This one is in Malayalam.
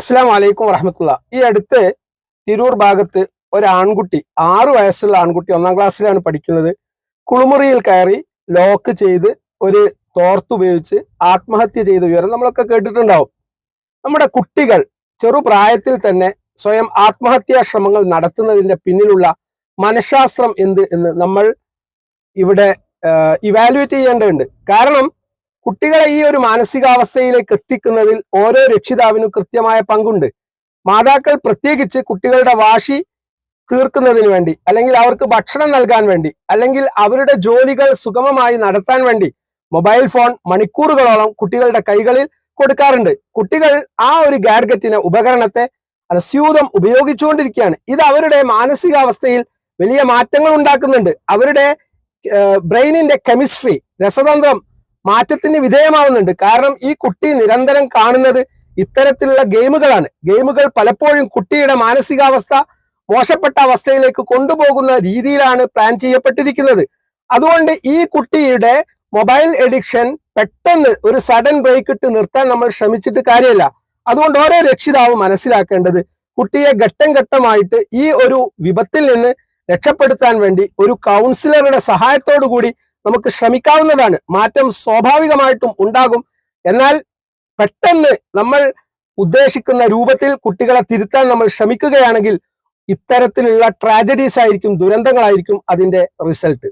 അസ്സലാം വലൈക്കും വറഹമത്തുള്ള. ഈ അടുത്ത് തിരൂർ ഭാഗത്ത് ഒരു ആൺകുട്ടി 6 വയസ്സുള്ള ആൺകുട്ടി 1ാം ക്ലാസ്സിലാണ് പഠിക്കുന്നത്. കുളിമുറിയിൽ കയറി ലോക്ക് ചെയ്ത് ഒരു തോർത്തുപയോഗിച്ച് ആത്മഹത്യ ചെയ്ത വിവരം നമ്മളൊക്കെ കേട്ടിട്ടുണ്ടാവും. നമ്മുടെ കുട്ടികൾ ചെറുപ്രായത്തിൽ തന്നെ സ്വയം ആത്മഹത്യാ ശ്രമങ്ങൾ നടത്തുന്നതിന്റെ പിന്നിലുള്ള മനഃശാസ്ത്രം എന്ത് എന്ന് നമ്മൾ ഇവിടെ ഇവാലുവേറ്റ് ചെയ്യേണ്ടതുണ്ട്. കാരണം കുട്ടികളെ ഈ ഒരു മാനസികാവസ്ഥയിലേക്ക് എത്തിക്കുന്നതിൽ ഓരോ രക്ഷിതാവിനും കൃത്യമായ പങ്കുണ്ട്. മാതാക്കൾ പ്രത്യേകിച്ച് കുട്ടികളുടെ വാശി തീർക്കുന്നതിന് വേണ്ടി, അല്ലെങ്കിൽ അവർക്ക് ഭക്ഷണം നൽകാൻ വേണ്ടി, അല്ലെങ്കിൽ അവരുടെ ജോലികൾ സുഗമമായി നടത്താൻ വേണ്ടി മൊബൈൽ ഫോൺ മണിക്കൂറുകളോളം കുട്ടികളുടെ കൈകളിൽ കൊടുക്കാറുണ്ട്. കുട്ടികൾ ആ ഒരു ഗാഡ്ഗറ്റിനെ, ഉപകരണത്തെ അനസ്യൂതം ഉപയോഗിച്ചുകൊണ്ടിരിക്കുകയാണ്. ഇത് അവരുടെ മാനസികാവസ്ഥയിൽ വലിയ മാറ്റങ്ങൾ ഉണ്ടാക്കുന്നുണ്ട്. അവരുടെ ബ്രെയിനിന്റെ കെമിസ്ട്രി, രസതന്ത്രം മാറ്റത്തിന് വിധേയമാവുന്നുണ്ട്. കാരണം ഈ കുട്ടി നിരന്തരം കാണുന്നത് ഇത്തരത്തിലുള്ള ഗെയിമുകളാണ്. ഗെയിമുകൾ പലപ്പോഴും കുട്ടിയുടെ മാനസികാവസ്ഥ മോശപ്പെട്ട അവസ്ഥയിലേക്ക് കൊണ്ടുപോകുന്ന രീതിയിലാണ് പ്ലാൻ ചെയ്യപ്പെട്ടിരിക്കുന്നത്. അതുകൊണ്ട് ഈ കുട്ടിയുടെ മൊബൈൽ എഡിക്ഷൻ പെട്ടെന്ന് ഒരു സഡൻ ബ്രേക്ക് ഇട്ട് നിർത്താൻ നമ്മൾ ശ്രമിച്ചിട്ട് കാര്യമില്ല. അതുകൊണ്ട് ഓരോ രക്ഷിതാവും മനസ്സിലാക്കേണ്ടത്, കുട്ടിയെ ഘട്ടം ഘട്ടമായിട്ട് ഈ ഒരു വിപത്തിൽ നിന്ന് രക്ഷപ്പെടുത്താൻ വേണ്ടി ഒരു കൗൺസിലറുടെ സഹായത്തോടു കൂടി നമുക്ക് ശ്രമിക്കാവുന്നതാണ്. മാറ്റം സ്വാഭാവികമായിട്ടും ഉണ്ടാകും. എന്നാൽ പെട്ടെന്ന് നമ്മൾ ഉദ്ദേശിക്കുന്ന രൂപത്തിൽ കുട്ടികളെ തിരുത്താൻ നമ്മൾ ശ്രമിക്കുകയാണെങ്കിൽ ഇത്തരത്തിലുള്ള ട്രാജഡീസ് ആയിരിക്കും, ദുരന്തങ്ങളായിരിക്കും അതിന്റെ റിസൾട്ട്.